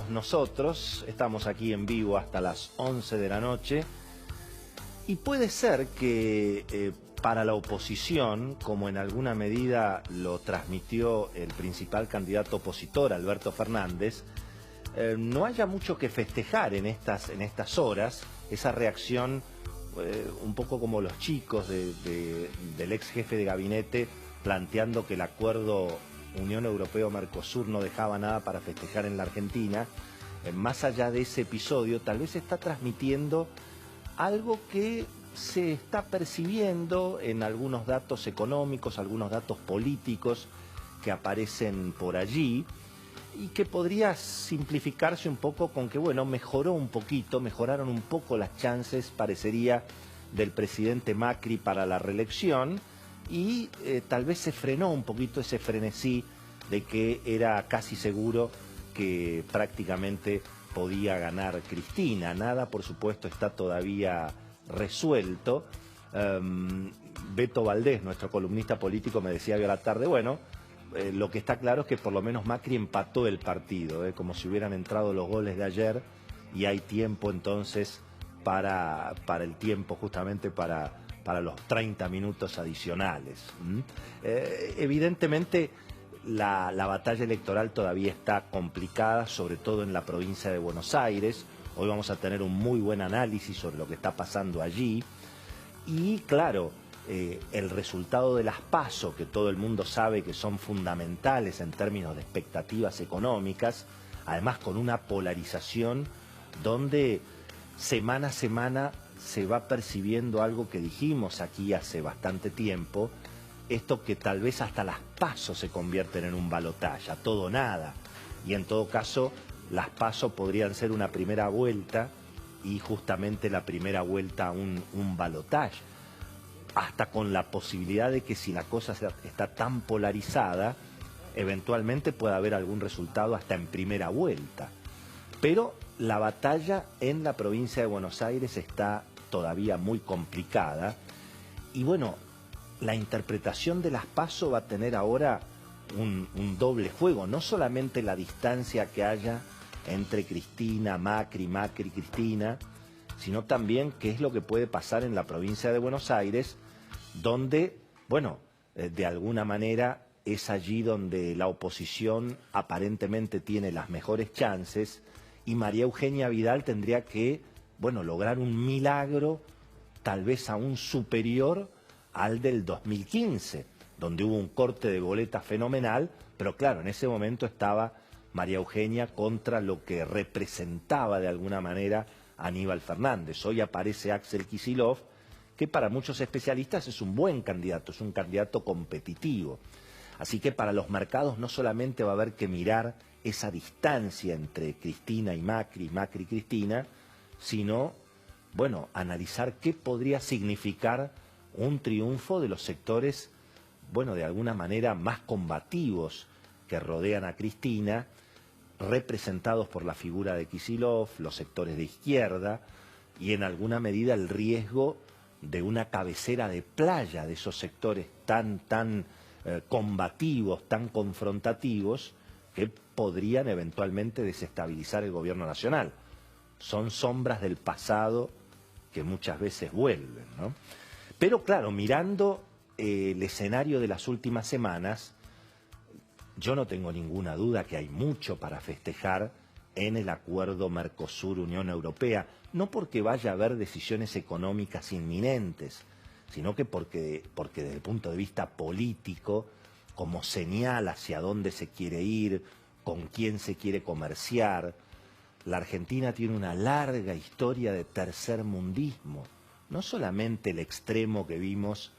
estamos nosotros, estamos aquí en vivo hasta las 11 de la noche y puede ser que para la oposición, como en alguna medida lo transmitió el principal candidato opositor, Alberto Fernández, no haya mucho que festejar en estas horas, esa reacción un poco como los chicos del ex jefe de gabinete planteando que el acuerdo Unión Europeo-Mercosur no dejaba nada para festejar en la Argentina. Más allá de ese episodio, tal vez está transmitiendo algo que se está percibiendo en algunos datos económicos, algunos datos políticos que aparecen por allí y que podría simplificarse un poco con que, bueno, mejoraron un poco las chances, parecería, del presidente Macri para la reelección y tal vez se frenó un poquito ese frenesí de que era casi seguro que prácticamente podía ganar Cristina. Nada, por supuesto, está todavía resuelto. Beto Valdés, nuestro columnista político, me decía hoy a la tarde, bueno, lo que está claro es que por lo menos Macri empató el partido, como si hubieran entrado los goles de ayer y hay tiempo entonces para el tiempo justamente para los 30 minutos adicionales. Evidentemente la batalla electoral todavía está complicada, sobre todo en la provincia de Buenos Aires. Hoy vamos a tener un muy buen análisis sobre lo que está pasando allí. Y claro, el resultado de las PASO, que todo el mundo sabe que son fundamentales en términos de expectativas económicas, además con una polarización donde semana a semana se va percibiendo algo que dijimos aquí hace bastante tiempo, esto que tal vez hasta las PASO se convierten en un balotaje, a todo o nada, y en todo caso las PASO podrían ser una primera vuelta y justamente la primera vuelta un balotaje, hasta con la posibilidad de que si la cosa está tan polarizada, eventualmente pueda haber algún resultado hasta en primera vuelta. Pero la batalla en la provincia de Buenos Aires está todavía muy complicada y bueno, la interpretación de las PASO va a tener ahora un doble juego, no solamente la distancia que haya entre Cristina, Macri, Cristina, sino también qué es lo que puede pasar en la provincia de Buenos Aires, donde, bueno, de alguna manera es allí donde la oposición aparentemente tiene las mejores chances y María Eugenia Vidal tendría que, bueno, lograr un milagro tal vez aún superior al del 2015, donde hubo un corte de boleta fenomenal, pero claro, en ese momento estaba María Eugenia contra lo que representaba de alguna manera Aníbal Fernández. Hoy aparece Axel Kicillof, que para muchos especialistas es un buen candidato, es un candidato competitivo. Así que para los mercados no solamente va a haber que mirar esa distancia entre Cristina y Macri y Cristina, sino, bueno, analizar qué podría significar un triunfo de los sectores, bueno, de alguna manera más combativos que rodean a Cristina, representados por la figura de Kicillof, los sectores de izquierda, y en alguna medida el riesgo de una cabecera de playa de esos sectores tan combativos, tan confrontativos, que podrían eventualmente desestabilizar el gobierno nacional. Son sombras del pasado que muchas veces vuelven, ¿no? Pero claro, mirando el escenario de las últimas semanas, yo no tengo ninguna duda que hay mucho para festejar en el acuerdo Mercosur-Unión Europea, no porque vaya a haber decisiones económicas inminentes, sino que porque desde el punto de vista político, como señal hacia dónde se quiere ir, con quién se quiere comerciar, la Argentina tiene una larga historia de tercermundismo, no solamente el extremo que vimos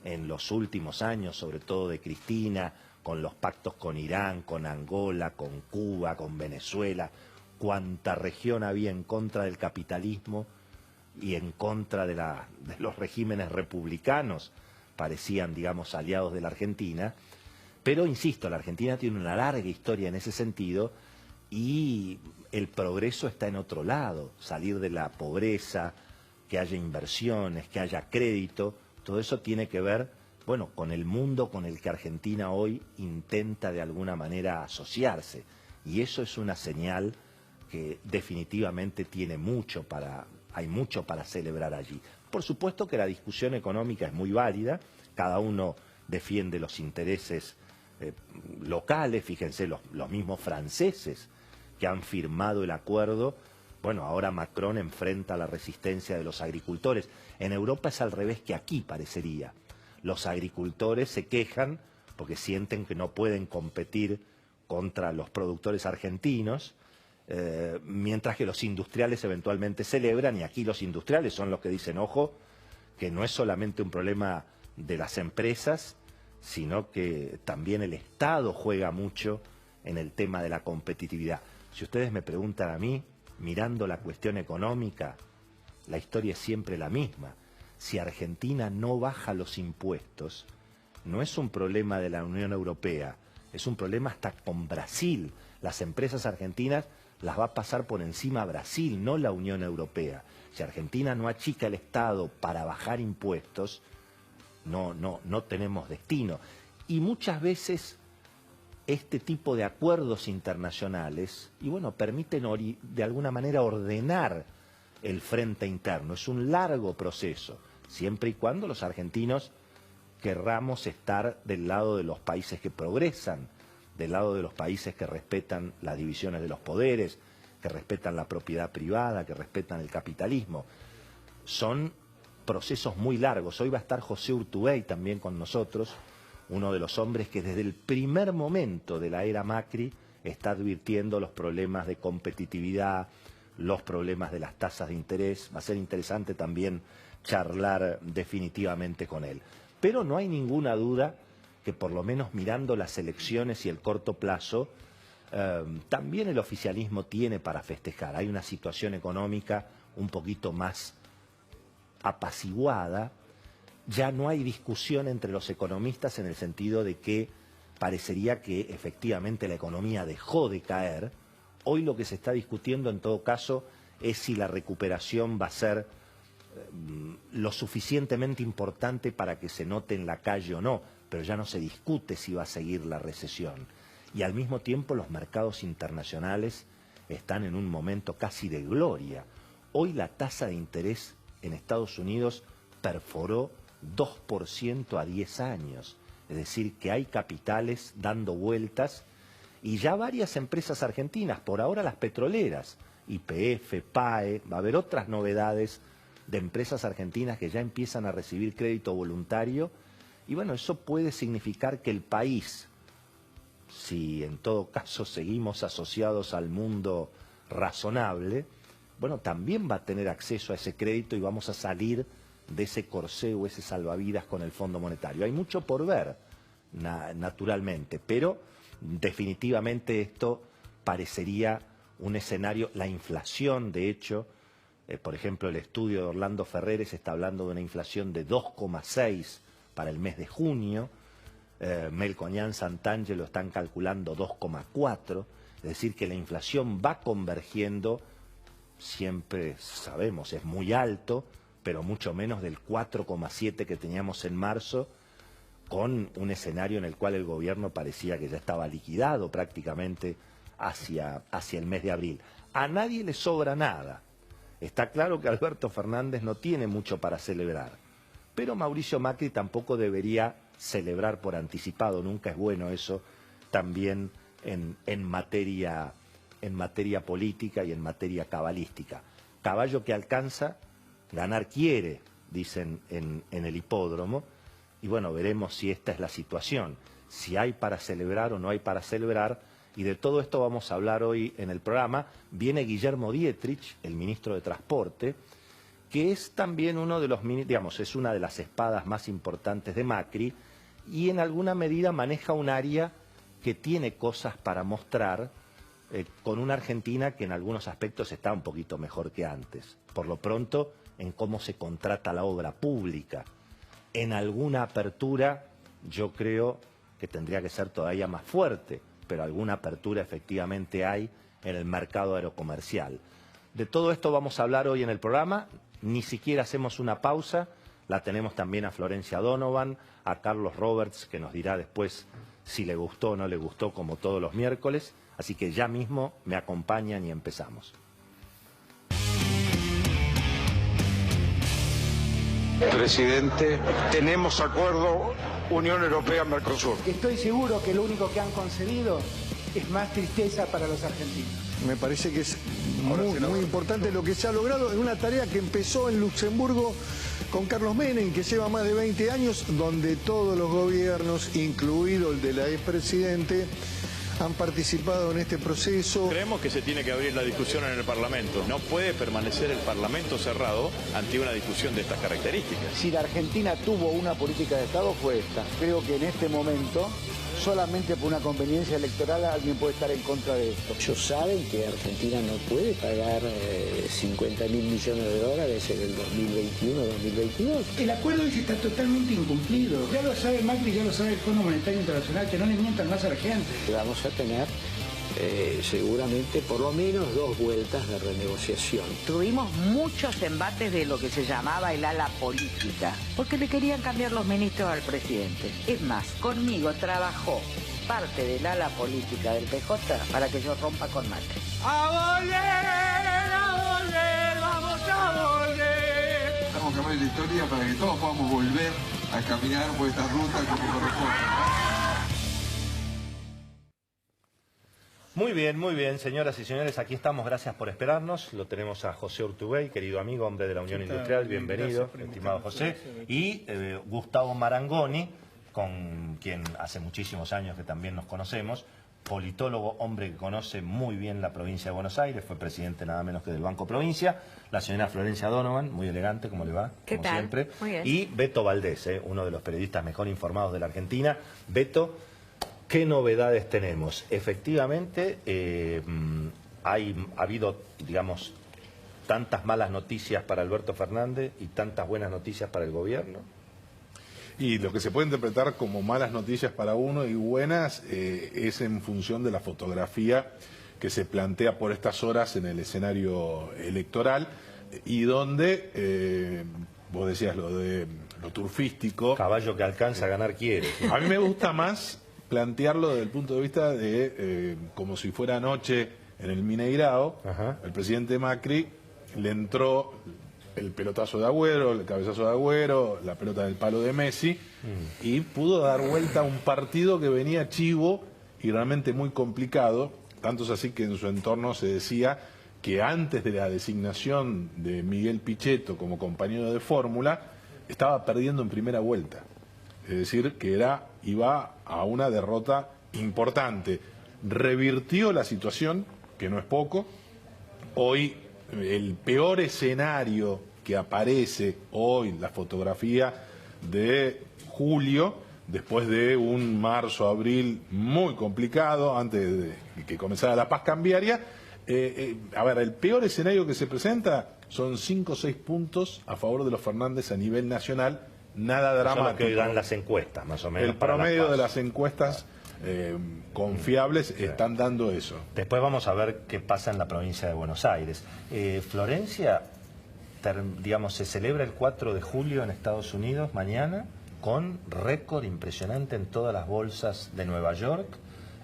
en los últimos años, sobre todo de Cristina, con los pactos con Irán, con Angola, con Cuba, con Venezuela, cuánta región había en contra del capitalismo y en contra de los regímenes republicanos, parecían, digamos, aliados de la Argentina. Pero, insisto, la Argentina tiene una larga historia en ese sentido y el progreso está en otro lado, salir de la pobreza, que haya inversiones, que haya crédito, todo eso tiene que ver, bueno, con el mundo con el que Argentina hoy intenta de alguna manera asociarse. Y eso es una señal que definitivamente hay mucho para celebrar allí. Por supuesto que la discusión económica es muy válida, cada uno defiende los intereses locales, fíjense, los mismos franceses que han firmado el acuerdo. Bueno, ahora Macron enfrenta la resistencia de los agricultores. En Europa es al revés que aquí parecería. Los agricultores se quejan porque sienten que no pueden competir contra los productores argentinos, mientras que los industriales eventualmente celebran, y aquí los industriales son los que dicen, ojo, que no es solamente un problema de las empresas, sino que también el Estado juega mucho en el tema de la competitividad. Si ustedes me preguntan a mí, mirando la cuestión económica, la historia es siempre la misma. Si Argentina no baja los impuestos, no es un problema de la Unión Europea, es un problema hasta con Brasil. Las empresas argentinas las va a pasar por encima Brasil, no la Unión Europea. Si Argentina no achica el Estado para bajar impuestos, no tenemos destino. Y muchas veces este tipo de acuerdos internacionales, y bueno, permiten de alguna manera ordenar el frente interno. Es un largo proceso, siempre y cuando los argentinos querramos estar del lado de los países que progresan, del lado de los países que respetan las divisiones de los poderes, que respetan la propiedad privada, que respetan el capitalismo. Son procesos muy largos. Hoy va a estar José Urtubey también con nosotros, uno de los hombres que desde el primer momento de la era Macri está advirtiendo los problemas de competitividad, los problemas de las tasas de interés. Va a ser interesante también charlar definitivamente con él. Pero no hay ninguna duda que por lo menos mirando las elecciones y el corto plazo, también el oficialismo tiene para festejar. Hay una situación económica un poquito más apaciguada. Ya no hay discusión entre los economistas en el sentido de que parecería que efectivamente la economía dejó de caer. Hoy lo que se está discutiendo en todo caso es si la recuperación va a ser lo suficientemente importante para que se note en la calle o no, pero ya no se discute si va a seguir la recesión. Y al mismo tiempo los mercados internacionales están en un momento casi de gloria. Hoy la tasa de interés en Estados Unidos perforó 2% a 10 años. Es decir, que hay capitales dando vueltas y ya varias empresas argentinas, por ahora las petroleras, YPF, PAE, va a haber otras novedades de empresas argentinas que ya empiezan a recibir crédito voluntario. Y bueno, eso puede significar que el país, si en todo caso seguimos asociados al mundo razonable, bueno, también va a tener acceso a ese crédito y vamos a salir de ese corsé o ese salvavidas con el Fondo Monetario. Hay mucho por ver, naturalmente, pero definitivamente esto parecería un escenario. La inflación, de hecho, por ejemplo, el estudio de Orlando Ferreres está hablando de una inflación de 2,6 para el mes de junio. Melconian Santangelo están calculando 2,4, es decir, que la inflación va convergiendo, siempre sabemos, es muy alto, pero mucho menos del 4,7 que teníamos en marzo, con un escenario en el cual el gobierno parecía que ya estaba liquidado prácticamente hacia el mes de abril. A nadie le sobra nada. Está claro que Alberto Fernández no tiene mucho para celebrar, pero Mauricio Macri tampoco debería celebrar por anticipado. Nunca es bueno eso también en materia política y en materia cabalística. Caballo que alcanza, ganar quiere, dicen en el hipódromo, y bueno, veremos si esta es la situación, si hay para celebrar o no hay para celebrar, y de todo esto vamos a hablar hoy en el programa. Viene Guillermo Dietrich, el ministro de Transporte, que es también uno de los, digamos, es una de las espadas más importantes de Macri, y en alguna medida maneja un área que tiene cosas para mostrar, con una Argentina que en algunos aspectos está un poquito mejor que antes. Por lo pronto, en cómo se contrata la obra pública. En alguna apertura, yo creo que tendría que ser todavía más fuerte, pero alguna apertura efectivamente hay en el mercado aerocomercial. De todo esto vamos a hablar hoy en el programa. Ni siquiera hacemos una pausa. La tenemos también a Florencia Donovan, a Carlos Roberts, que nos dirá después si le gustó o no le gustó, como todos los miércoles. Así que ya mismo me acompañan y empezamos. Presidente, tenemos acuerdo Unión Europea-Mercosur. Estoy seguro que lo único que han conseguido es más tristeza para los argentinos. Me parece que es muy importante lo que se ha logrado. Es una tarea que empezó en Luxemburgo con Carlos Menem, que lleva más de 20 años, donde todos los gobiernos, incluido el de la expresidente, han participado en este proceso. Creemos que se tiene que abrir la discusión en el Parlamento. No puede permanecer el Parlamento cerrado ante una discusión de estas características. Si la Argentina tuvo una política de Estado fue esta. Creo que en este momento, solamente por una conveniencia electoral, alguien puede estar en contra de esto. Ellos saben que Argentina no puede pagar 50.000 millones de dólares en el 2021-2022. El acuerdo ese está totalmente incumplido. Ya lo sabe Macri, ya lo sabe el Fondo Monetario Internacional, que no le mientan más a la gente. Vamos a tener seguramente por lo menos 2 vueltas de renegociación. Tuvimos muchos embates de lo que se llamaba el ala política, porque le querían cambiar los ministros al presidente. Es más, conmigo trabajó parte del ala política del PJ para que yo rompa con Macri. ¡A volver, vamos a volver! Estamos cambiando la historia para que todos podamos volver a caminar por esta ruta como corresponde. Muy bien, señoras y señores, aquí estamos, gracias por esperarnos. Lo tenemos a José Urtubey, querido amigo, hombre de la Unión Industrial, bienvenido, estimado José. Y Gustavo Marangoni, con quien hace muchísimos años que también nos conocemos, politólogo, hombre que conoce muy bien la provincia de Buenos Aires, fue presidente nada menos que del Banco Provincia. La señora Florencia Donovan, muy elegante, ¿cómo le va? ¿Qué como tal? Siempre. Muy bien. Y Beto Valdés, uno de los periodistas mejor informados de la Argentina. Beto, ¿qué novedades tenemos? Efectivamente, ha habido, digamos, tantas malas noticias para Alberto Fernández y tantas buenas noticias para el gobierno. Y lo que se puede interpretar como malas noticias para uno y buenas es en función de la fotografía que se plantea por estas horas en el escenario electoral y donde, vos decías lo de lo turfístico. Caballo que alcanza a ganar quiere. A mí me gusta más plantearlo desde el punto de vista de como si fuera anoche en el Mineirao. Ajá. El presidente Macri le entró el pelotazo de Agüero, el cabezazo de Agüero, la pelota del palo de Messi, y pudo dar vuelta a un partido que venía chivo y realmente muy complicado. Tanto es así que en su entorno se decía que antes de la designación de Miguel Pichetto como compañero de fórmula, estaba perdiendo en primera vuelta. Es decir, que iba a una derrota importante. Revirtió la situación, que no es poco. Hoy el peor escenario que aparece hoy, la fotografía de julio, después de un marzo-abril muy complicado, antes de que comenzara la paz cambiaria. A ver, el peor escenario que se presenta son 5 o 6 puntos a favor de los Fernández a nivel nacional. Nada dramático. Eso es lo que dan las encuestas, más o menos. El promedio de las encuestas confiables están dando eso. Después vamos a ver qué pasa en la provincia de Buenos Aires. Florencia, digamos, se celebra el 4 de julio en Estados Unidos, mañana, con récord impresionante en todas las bolsas de Nueva York,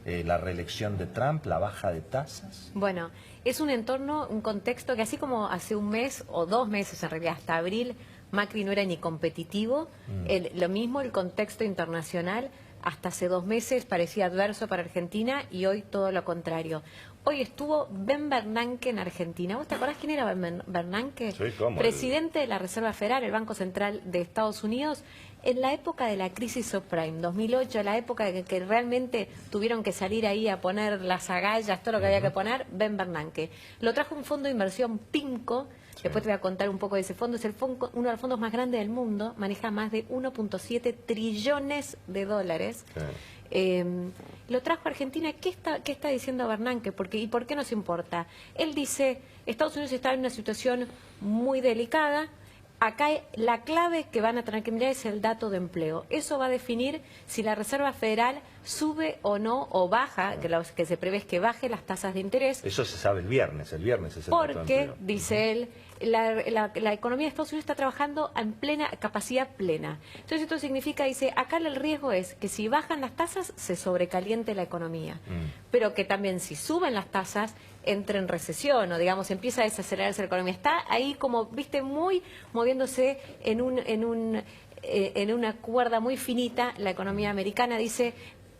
la reelección de Trump, la baja de tasas. Bueno, es un entorno, un contexto que así como hace un mes o 2 meses, en realidad hasta abril, Macri no era ni competitivo, lo mismo el contexto internacional, hasta hace 2 meses parecía adverso para Argentina y hoy todo lo contrario. Hoy estuvo Ben Bernanke en Argentina. ¿Vos te acordás quién era Ben Bernanke? Sí, ¿cómo? Presidente de la Reserva Federal, el Banco Central de Estados Unidos, en la época de la crisis subprime, 2008, la época en que realmente tuvieron que salir ahí a poner las agallas, todo lo que había que poner, Ben Bernanke. Lo trajo un fondo de inversión PIMCO. Después te voy a contar un poco de ese fondo. Es uno de los fondos más grandes del mundo. Maneja más de 1.7 trillones de dólares. Lo trajo a Argentina. ¿Qué está diciendo Bernanke? ¿Y por qué nos importa? Él dice, Estados Unidos está en una situación muy delicada. acá la clave que van a tener que mirar es el dato de empleo. Eso va a definir si la Reserva Federal sube o no, o baja, que lo que se prevé es que baje las tasas de interés. Eso se sabe el viernes es el dato de Porque, empleo. dice él, la economía de Estados Unidos está trabajando en plena capacidad plena. Entonces esto significa, dice, acá el riesgo es que si bajan las tasas se sobrecaliente la economía, pero que también si suben las tasas entre en recesión o digamos empieza a desacelerarse la economía. Está ahí como, viste, muy moviéndose en una cuerda muy finita la economía americana, dice.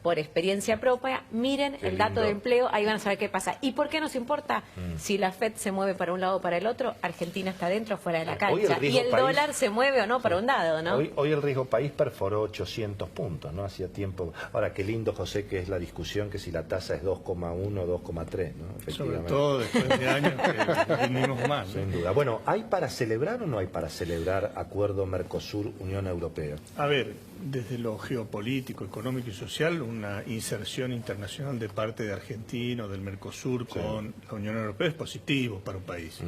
Por experiencia propia, miren el dato de empleo, ahí van a saber qué pasa. ¿Y por qué nos importa si la FED se mueve para un lado o para el otro? Argentina está dentro o fuera de la cancha. Y el dólar se mueve o no para un lado, ¿no? Hoy el riesgo país perforó 800 puntos, ¿no? Hacía tiempo. Ahora, qué lindo, José, que es la discusión que si la tasa es 2,1 o 2,3, ¿no? Sobre todo después de años que venimos mal. Sin duda. Bueno, ¿hay para celebrar o no hay para celebrar acuerdo Mercosur-Unión Europea? A ver, desde lo geopolítico, económico y social, una inserción internacional de parte de Argentina o del Mercosur con la Unión Europea es positivo para un país.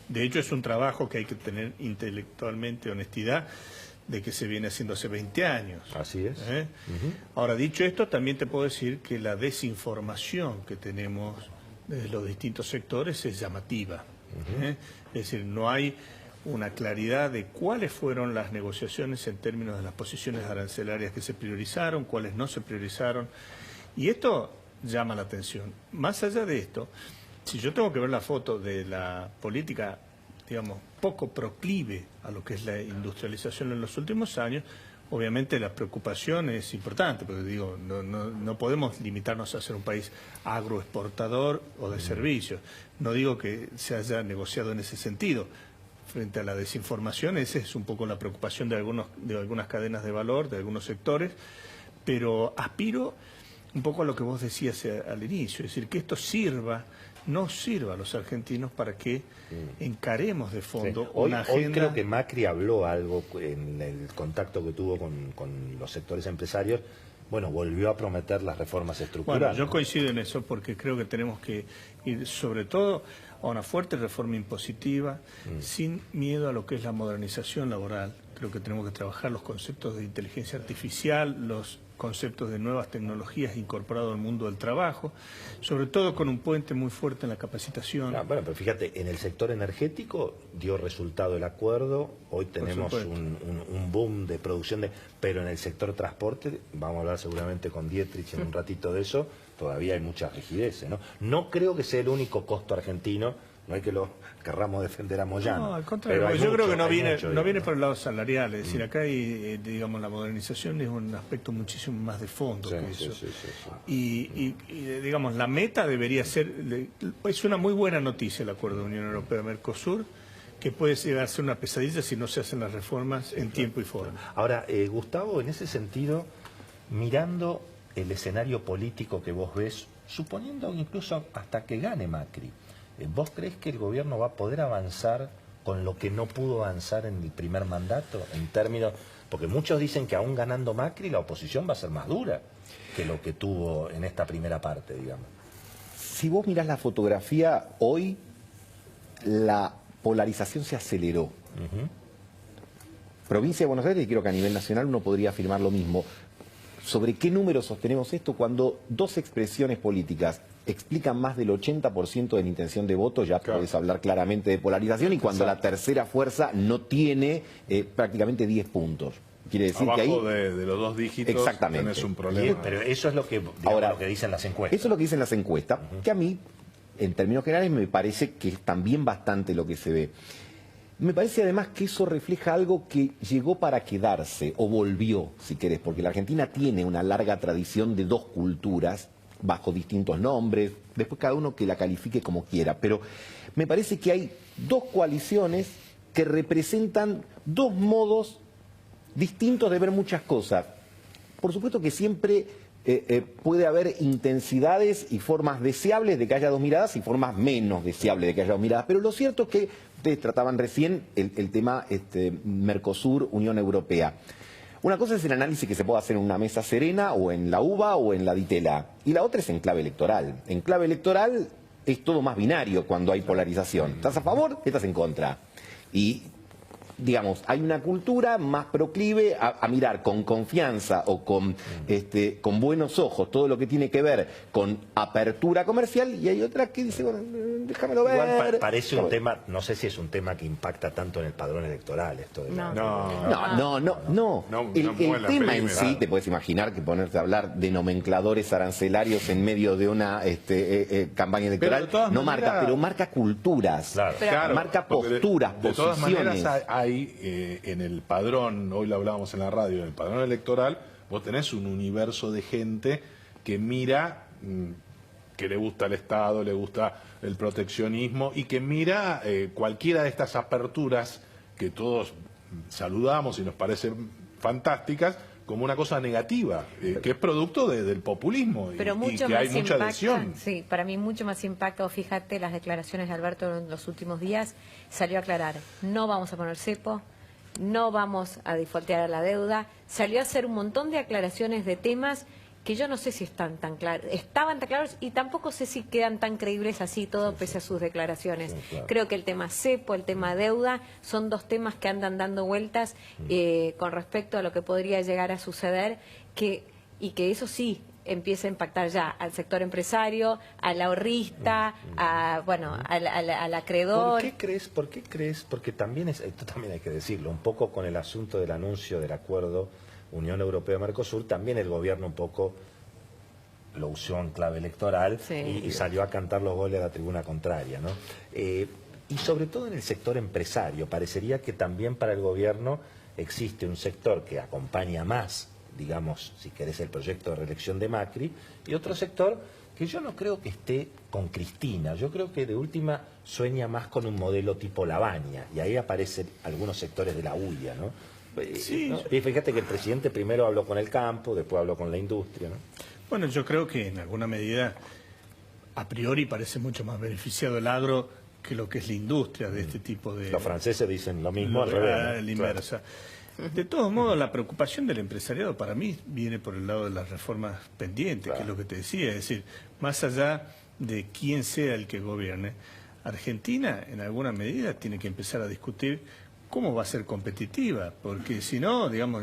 De hecho, es un trabajo que hay que tener intelectualmente honestidad de que se viene haciendo hace 20 años. Así es. Ahora, dicho esto, también te puedo decir que la desinformación que tenemos desde los distintos sectores es llamativa. Es decir, no hay una claridad de cuáles fueron las negociaciones en términos de las posiciones arancelarias que se priorizaron, cuáles no se priorizaron. Y esto llama la atención. Más allá de esto, si yo tengo que ver la foto de la política, digamos, poco proclive a lo que es la industrialización en los últimos años, obviamente la preocupación es importante, porque digo, no podemos limitarnos a ser un país agroexportador o de servicios. No digo que se haya negociado en ese sentido. Frente a la desinformación, esa es un poco la preocupación de algunas cadenas de valor, de algunos sectores, pero aspiro un poco a lo que vos decías al inicio, es decir, que esto nos sirva a los argentinos para que encaremos de fondo una agenda. Hoy creo que Macri habló algo en el contacto que tuvo con los sectores empresarios. Bueno, volvió a prometer las reformas estructurales. Bueno, yo coincido en eso porque creo que tenemos que ir sobre todo a una fuerte reforma impositiva, sin miedo a lo que es la modernización laboral. Creo que tenemos que trabajar los conceptos de inteligencia artificial, los conceptos de nuevas tecnologías incorporados al mundo del trabajo, sobre todo con un puente muy fuerte en la capacitación. Bueno, pero fíjate, en el sector energético dio resultado el acuerdo, hoy tenemos un boom de producción, pero en el sector transporte, vamos a hablar seguramente con Dietrich en un ratito de eso, todavía hay muchas rigideces, ¿no? No creo que sea el único costo argentino, no hay que lo querramos defender a Moyano. No, al contrario, yo creo que no viene por el lado salarial, es decir, acá hay, digamos, la modernización es un aspecto muchísimo más de fondo que eso. Y, digamos, la meta debería ser, es una muy buena noticia el acuerdo de Unión Europea-Mercosur, que puede llegar a ser una pesadilla si no se hacen las reformas en tiempo y forma. Ahora, Gustavo, en ese sentido, mirando el escenario político que vos ves, suponiendo incluso hasta que gane Macri, ¿vos crees que el gobierno va a poder avanzar con lo que no pudo avanzar en el primer mandato? En términos, porque muchos dicen que aún ganando Macri la oposición va a ser más dura que lo que tuvo en esta primera parte, digamos. Si vos mirás la fotografía, hoy la polarización se aceleró. Provincia de Buenos Aires, y creo que a nivel nacional uno podría afirmar lo mismo. ¿Sobre qué número sostenemos esto? Cuando dos expresiones políticas explican más del 80% de la intención de voto, ya podés hablar claramente de polarización, y cuando la tercera fuerza no tiene prácticamente 10 puntos. Quiere decir abajo que ahí de los dos dígitos tenés un problema. Pero eso es lo que, digamos, ahora, lo que dicen las encuestas. Eso es lo que dicen las encuestas, que a mí, en términos generales, me parece que es también bastante lo que se ve. Me parece además que eso refleja algo que llegó para quedarse, o volvió, si querés, porque la Argentina tiene una larga tradición de dos culturas, bajo distintos nombres, después cada uno que la califique como quiera, pero me parece que hay dos coaliciones que representan dos modos distintos de ver muchas cosas. Por supuesto que siempre puede haber intensidades y formas deseables de que haya dos miradas y formas menos deseables de que haya dos miradas, pero lo cierto es que ustedes trataban recién el tema Mercosur, Unión Europea. Una cosa es el análisis que se puede hacer en una mesa serena o en la UBA o en la Ditela, y la otra es en clave electoral. En clave electoral es todo más binario cuando hay polarización. ¿Estás a favor? ¿Estás en contra? Y digamos, hay una cultura más proclive a mirar con confianza o con buenos ojos todo lo que tiene que ver con apertura comercial, y hay otra que dice, bueno, déjamelo ver. Igual parece un tema, no sé si es un tema que impacta tanto en el padrón electoral, esto de No. El tema en sí, te puedes imaginar que ponerte a hablar de nomencladores arancelarios en medio de una campaña electoral no marca, pero marca culturas, marca posturas, de todas posiciones. maneras hay en el padrón, hoy lo hablábamos en la radio, en el padrón electoral, vos tenés un universo de gente que mira, que le gusta el Estado, le gusta el proteccionismo y que mira cualquiera de estas aperturas que todos saludamos y nos parecen fantásticas como una cosa negativa, que es producto del populismo y que hay mucha adhesión. Sí, para mí mucho más impacto. Fíjate las declaraciones de Alberto en los últimos días, salió a aclarar, no vamos a poner cepo, no vamos a defaultear la deuda, salió a hacer un montón de aclaraciones de temas que yo no sé si están tan claros, estaban tan claros y tampoco sé si quedan tan creíbles así todo pese a sus declaraciones. Creo que el tema cepo, el tema deuda, son dos temas que andan dando vueltas con respecto a lo que podría llegar a suceder, y que eso sí empieza a impactar ya al sector empresario, al ahorrista, al acreedor. ¿Por qué crees? Porque también esto también hay que decirlo, un poco con el asunto del anuncio del acuerdo Unión Europea-Mercosur, también el gobierno un poco lo usó en clave electoral y salió a cantar los goles a la tribuna contraria, ¿no? Y sobre todo en el sector empresario, parecería que también para el gobierno existe un sector que acompaña más, digamos, si querés, el proyecto de reelección de Macri, y otro sector que yo no creo que esté con Cristina, yo creo que de última sueña más con un modelo tipo Lavagna, y ahí aparecen algunos sectores de la UIA, ¿no? Sí. ¿No? Y fíjate que el presidente primero habló con el campo, después habló con la industria, ¿no? Bueno, yo creo que en alguna medida, a priori, parece mucho más beneficiado el agro que lo que es la industria de este tipo de... Los franceses dicen lo mismo al revés, ¿no? La inversa. De todos modos, la preocupación del empresariado para mí viene por el lado de las reformas pendientes, que es lo que te decía. Es decir, más allá de quién sea el que gobierne, Argentina en alguna medida tiene que empezar a discutir cómo va a ser competitiva, porque si no, digamos,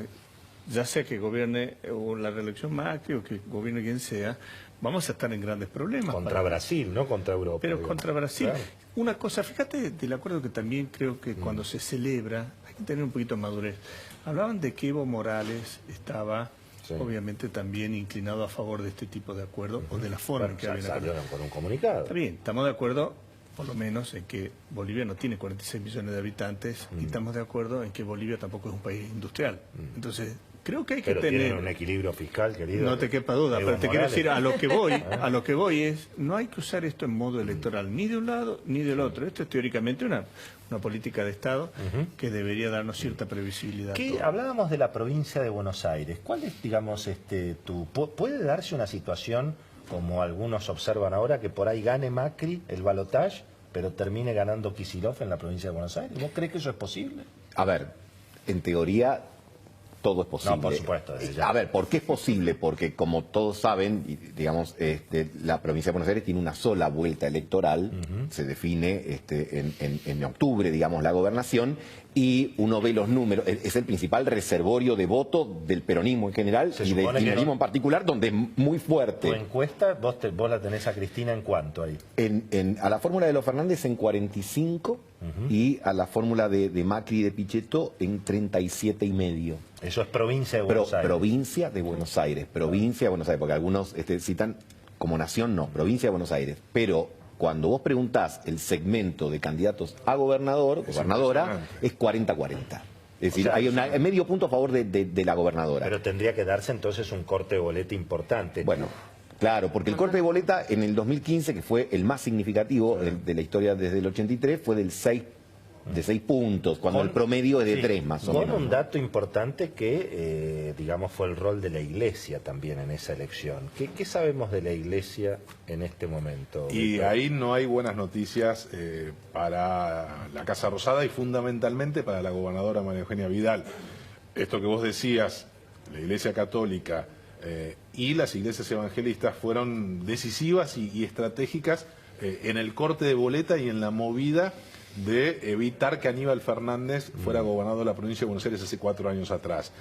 ya sea que gobierne la reelección Macri o que gobierne quien sea, vamos a estar en grandes problemas. Contra Brasil, no contra Europa. Pero digamos. Contra Brasil. Claro. Una cosa, fíjate del acuerdo que también creo que cuando se celebra hay que tener un poquito de madurez. Hablaban de que Evo Morales estaba obviamente también inclinado a favor de este tipo de acuerdo o de la forma en que habían salieron con un comunicado. Está bien, estamos de acuerdo por lo menos en que Bolivia no tiene 46 millones de habitantes y estamos de acuerdo en que Bolivia tampoco es un país industrial. Entonces, creo que hay que tener... tienen un equilibrio fiscal, querido. No te quepa duda, pero te quiero decir, a lo que voy es, no hay que usar esto en modo electoral, ni de un lado ni del otro. Esto es teóricamente una política de Estado que debería darnos cierta previsibilidad. Hablábamos de la provincia de Buenos Aires. ¿Cuál es, digamos, puede darse una situación, como algunos observan ahora, que por ahí gane Macri el balotaje, pero termine ganando Kicillof en la provincia de Buenos Aires? ¿Vos crees que eso es posible? A ver, en teoría todo es posible. No, por supuesto. A ver, ¿por qué es posible? Porque como todos saben, digamos, la provincia de Buenos Aires tiene una sola vuelta electoral, se define en octubre, digamos, la gobernación, y uno ve los números, es el principal reservorio de voto del peronismo en general y del kirchnerismo en particular, donde es muy fuerte. ¿Tu encuesta, vos la tenés a Cristina en cuánto ahí? A la fórmula de los Fernández en 45 y a la fórmula de Macri y de Pichetto en 37,5. Eso es provincia de Buenos Aires. Provincia de Buenos Aires, porque algunos citan como nación, no, provincia de Buenos Aires. Pero cuando vos preguntás el segmento de candidatos a gobernadora, es 40-40. Es decir, hay medio punto a favor de la gobernadora. Pero tendría que darse entonces un corte de boleta importante. Bueno, claro, porque el corte de boleta en el 2015, que fue el más significativo de la historia desde el 83, fue de 6 puntos, cuando el promedio es de 3 más o menos. Con un dato importante que, digamos, fue el rol de la Iglesia también en esa elección. ¿Qué sabemos de la Iglesia en este momento? Y ahí no hay buenas noticias para la Casa Rosada y fundamentalmente para la gobernadora María Eugenia Vidal. Esto que vos decías, la Iglesia Católica y las iglesias evangelistas fueron decisivas y estratégicas en el corte de boleta y en la movida de evitar que Aníbal Fernández fuera gobernador de la provincia de Buenos Aires hace 4 años atrás.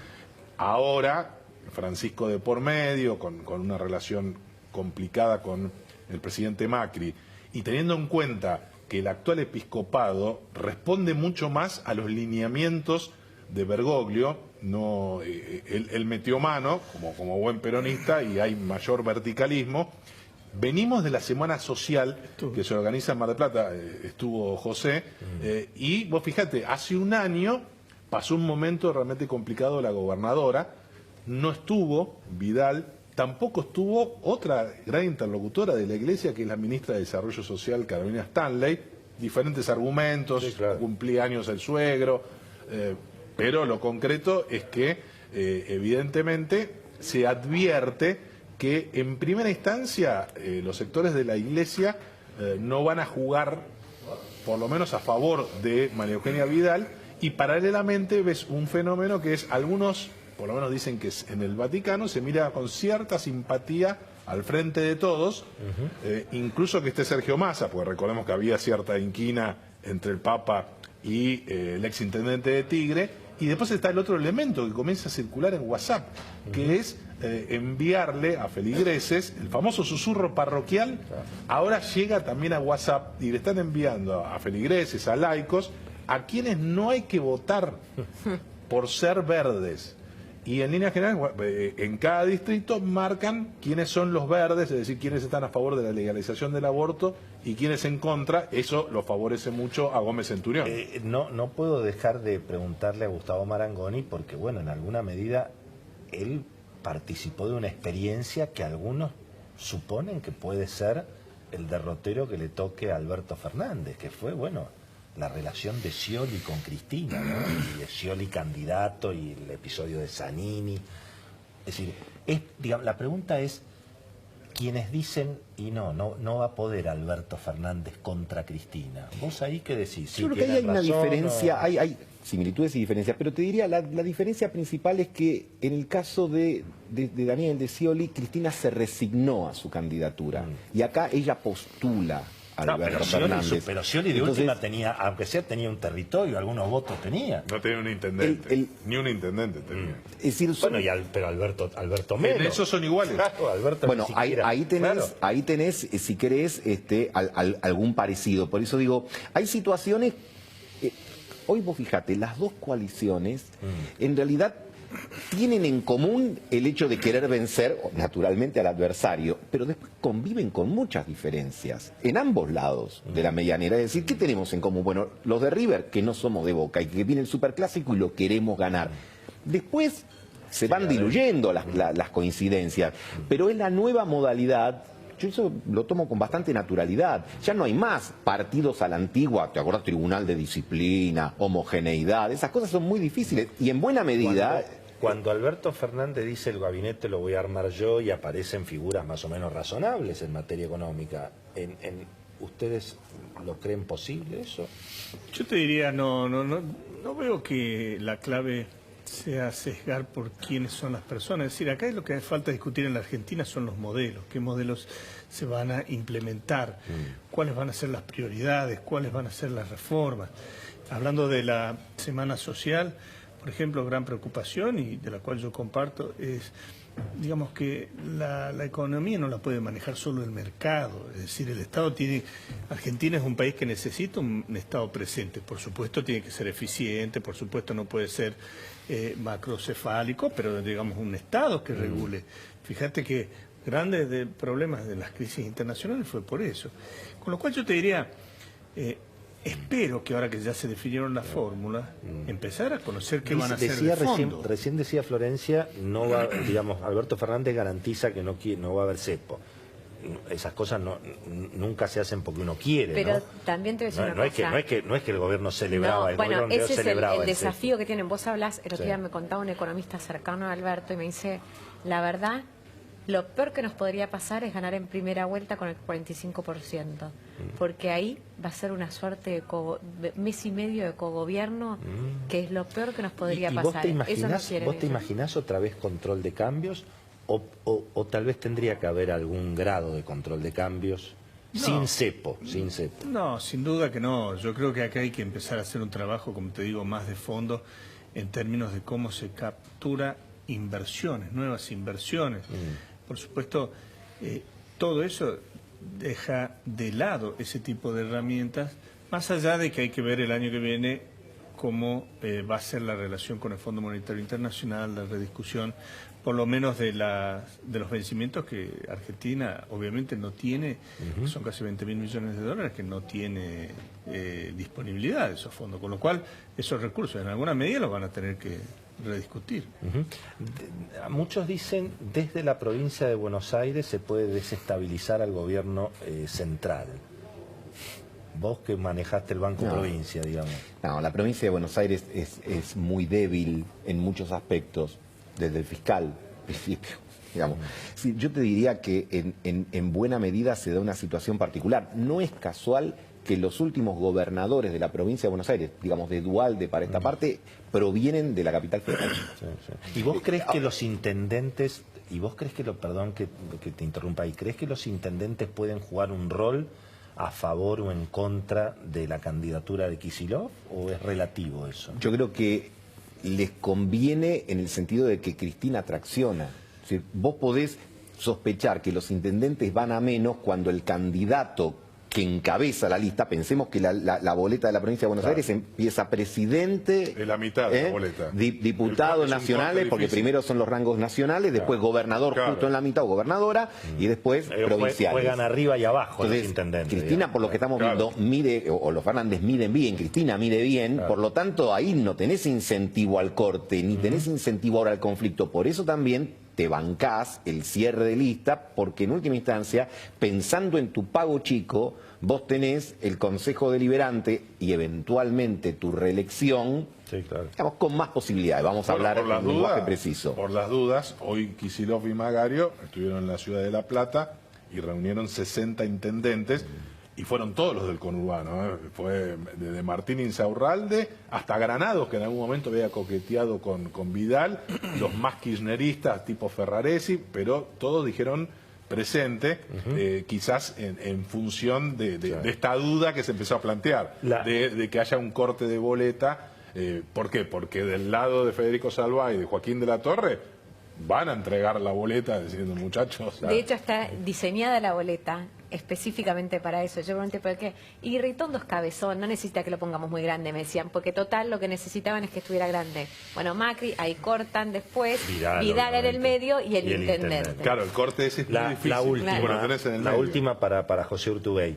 Ahora, Francisco de por medio, con una relación complicada con el presidente Macri, y teniendo en cuenta que el actual episcopado responde mucho más a los lineamientos de Bergoglio, no, él metió mano como buen peronista y hay mayor verticalismo. Venimos de la semana social que se organiza en Mar del Plata, estuvo José, y vos fíjate, hace un año pasó un momento realmente complicado la gobernadora, no estuvo Vidal, tampoco estuvo otra gran interlocutora de la Iglesia, que es la ministra de Desarrollo Social, Carolina Stanley, diferentes argumentos, sí, claro. Cumplía años el suegro, pero lo concreto es que evidentemente se advierte que en primera instancia los sectores de la Iglesia no van a jugar, por lo menos a favor de María Eugenia Vidal, y paralelamente ves un fenómeno que es, algunos, por lo menos dicen que en el Vaticano se mira con cierta simpatía al frente de todos, incluso que esté Sergio Massa, porque recordemos que había cierta inquina entre el Papa y el exintendente de Tigre, y después está el otro elemento que comienza a circular en WhatsApp, que es enviarle a feligreses el famoso susurro parroquial. Ahora llega también a WhatsApp y le están enviando a feligreses, a laicos, a quienes no hay que votar por ser verdes. Y en línea general, en cada distrito marcan quiénes son los verdes, es decir, quiénes están a favor de la legalización del aborto y quiénes en contra. Eso lo favorece mucho a Gómez Centurión. No puedo dejar de preguntarle a Gustavo Marangoni, porque bueno, en alguna medida él participó de una experiencia que algunos suponen que puede ser el derrotero que le toque a Alberto Fernández, que fue, bueno, la relación de Scioli con Cristina, ¿no? Y de Scioli candidato y el episodio de Zanini. Es decir, digamos, la pregunta es, quienes dicen, y no va a poder Alberto Fernández contra Cristina. ¿Vos ahí qué decís? Yo creo que ahí hay una diferencia, hay similitudes y diferencias, pero te diría, la diferencia principal es que en el caso de Daniel de Scioli, Cristina se resignó a su candidatura, y acá ella postula pero Scioli de última tenía, aunque sea tenía un territorio, algunos votos tenía. No tenía un intendente, ni un intendente tenía. Es decir, bueno, pero Alberto menos. En eso son iguales. Claro, Alberto bueno, ahí tenés, si querés, algún parecido. Por eso digo, hay situaciones, hoy vos fíjate, las dos coaliciones, en realidad tienen en común el hecho de querer vencer, naturalmente, al adversario, pero después conviven con muchas diferencias en ambos lados de la medianera. Es decir, ¿qué tenemos en común? Bueno, los de River, que no somos de Boca y que viene el superclásico y lo queremos ganar. Después se van diluyendo las coincidencias, pero es la nueva modalidad. Yo eso lo tomo con bastante naturalidad. Ya no hay más partidos a la antigua, ¿te acuerdas? Tribunal de disciplina, homogeneidad, esas cosas son muy difíciles y en buena medida... Cuando Alberto Fernández dice el gabinete lo voy a armar yo y aparecen figuras más o menos razonables en materia económica, ¿ustedes lo creen posible eso? Yo te diría, no veo que la clave sea sesgar por quiénes son las personas. Es decir, acá lo que hace falta discutir en la Argentina son los modelos, qué modelos se van a implementar, cuáles van a ser las prioridades, cuáles van a ser las reformas. Hablando de la semana social, por ejemplo, gran preocupación, y de la cual yo comparto, es, digamos, que la economía no la puede manejar solo el mercado. Es decir, el Estado tiene... Argentina es un país que necesita un Estado presente. Por supuesto tiene que ser eficiente, por supuesto no puede ser macrocefálico, pero digamos un Estado que regule. Fíjate que grandes problemas de las crisis internacionales fue por eso. Con lo cual yo te diría... espero que ahora que ya se definieron las fórmulas, empezar a conocer qué van a hacer de fondo. Recién decía Florencia, no va, digamos, Alberto Fernández garantiza que no va a haber cepo. Esas cosas nunca se hacen porque uno quiere. Pero ¿no? también te voy a decir una cosa. No es que el gobierno celebraba, el gobierno ese es celebraba el desafío que tienen. Vos hablas, el otro día me contaba un economista cercano a Alberto y me dice, la verdad, lo peor que nos podría pasar es ganar en primera vuelta con el 45%, porque ahí va a ser una suerte de mes y medio de cogobierno, que es lo peor que nos podría pasar. ¿Vos te imaginás otra vez control de cambios? O tal vez tendría que haber algún grado de control de cambios Sin cepo, sin cepo. No, sin duda que no. Yo creo que acá hay que empezar a hacer un trabajo, como te digo, más de fondo en términos de cómo se captura inversiones, nuevas inversiones. Por supuesto, todo eso deja de lado ese tipo de herramientas, más allá de que hay que ver el año que viene cómo va a ser la relación con el Fondo Monetario Internacional, la rediscusión, por lo menos de los vencimientos que Argentina obviamente no tiene, que son casi 20.000 millones de dólares, que no tiene disponibilidad de esos fondos, con lo cual esos recursos en alguna medida los van a tener que rediscutir. Muchos dicen, desde la provincia de Buenos Aires se puede desestabilizar al gobierno central. Vos que manejaste el Banco Provincia, digamos. No, la provincia de Buenos Aires es muy débil en muchos aspectos, desde el fiscal, principio, digamos. Sí, yo te diría que en buena medida se da una situación particular. No es casual que los últimos gobernadores de la provincia de Buenos Aires, digamos de Duhalde para esta parte, provienen de la capital federal. ¿Y vos crees que los intendentes, perdón que te interrumpa ahí, crees que los intendentes pueden jugar un rol a favor o en contra de la candidatura de Kicillof, o es relativo eso? Yo creo que les conviene en el sentido de que Cristina tracciona. Es decir, vos podés sospechar que los intendentes van a menos cuando el candidato que encabeza la lista, pensemos que la boleta de la provincia de Buenos Aires empieza presidente, es la mitad de la boleta, diputados nacionales, porque primero son los rangos nacionales, después gobernador justo en la mitad o gobernadora, y después provinciales. Juegan arriba y abajo. Entonces, los intendentes. Cristina, por lo que estamos viendo, mide, o los Fernández miden bien, Cristina mide bien, por lo tanto ahí no tenés incentivo al corte, ni tenés incentivo ahora al conflicto, por eso también te bancás el cierre de lista, porque en última instancia, pensando en tu pago chico, vos tenés el Consejo Deliberante y eventualmente tu reelección, digamos, con más posibilidades. Vamos a hablar en un lenguaje preciso. Por las dudas, hoy Kicillof y Magario estuvieron en la ciudad de La Plata y reunieron 60 intendentes, y fueron todos los del conurbano, fue desde Martín Insaurralde hasta Granados, que en algún momento había coqueteado con Vidal, los más kirchneristas tipo Ferraresi, pero todos dijeron presente, quizás en función de esta duda que se empezó a plantear, de que haya un corte de boleta. ¿Por qué? Porque del lado de Federico Salvá y de Joaquín de la Torre van a entregar la boleta diciendo, muchachos... De hecho está diseñada la boleta específicamente para eso. Yo pregunté por qué. Y Ritondo es cabezón, no necesita que lo pongamos muy grande, me decían, porque total lo que necesitaban es que estuviera grande. Bueno, Macri, ahí cortan después, Vidal en el medio y el intendente. Claro, el corte ese es muy difícil. La última para José Urtubey.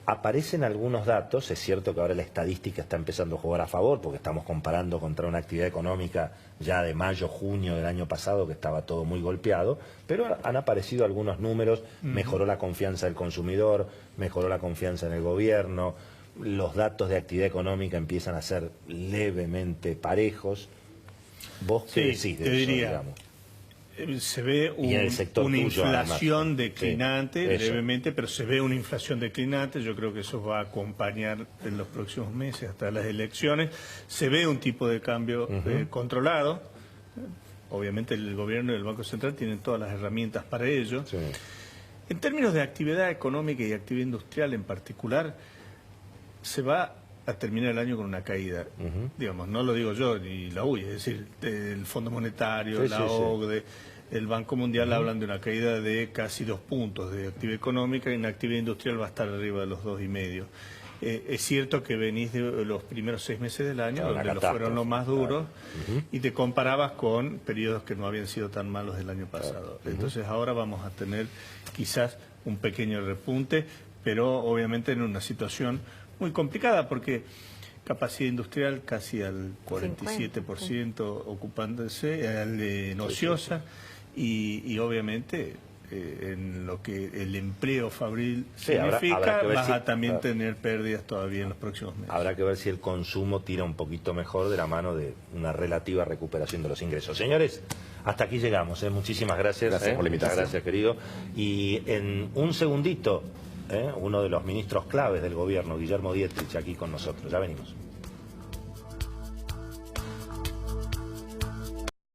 Aparecen algunos datos, es cierto que ahora la estadística está empezando a jugar a favor, porque estamos comparando contra una actividad económica ya de mayo, junio del año pasado, que estaba todo muy golpeado, pero han aparecido algunos números, mejoró la confianza del consumidor, mejoró la confianza en el gobierno, los datos de actividad económica empiezan a ser levemente parejos. ¿Vos qué decís de eso, digamos? Se ve una inflación declinante, levemente, pero se ve una inflación declinante. Yo creo que eso va a acompañar en los próximos meses hasta las elecciones. Se ve un tipo de cambio controlado. Obviamente el gobierno y el Banco Central tienen todas las herramientas para ello. En términos de actividad económica y actividad industrial en particular, se va a terminar el año con una caída. Digamos, no lo digo yo ni la UI, es decir, el Fondo Monetario, la OCDE, el Banco Mundial hablan de una caída de casi 2 puntos de actividad económica, y en actividad industrial va a estar arriba de los 2,5. Es cierto que venís de los primeros 6 meses del año, donde fueron los más duros, y te comparabas con periodos que no habían sido tan malos del año pasado. Entonces ahora vamos a tener quizás un pequeño repunte, pero obviamente en una situación muy complicada, porque capacidad industrial casi al 47% ocupándose, en ociosa, y obviamente en lo que el empleo fabril significa, vas a también tener pérdidas todavía en los próximos meses. Habrá que ver si el consumo tira un poquito mejor de la mano de una relativa recuperación de los ingresos. Señores, hasta aquí llegamos. Muchísimas gracias. Gracias por la invitación. Gracias, querido. Y en un segundito, uno de los ministros claves del gobierno, Guillermo Dietrich, aquí con nosotros. Ya venimos.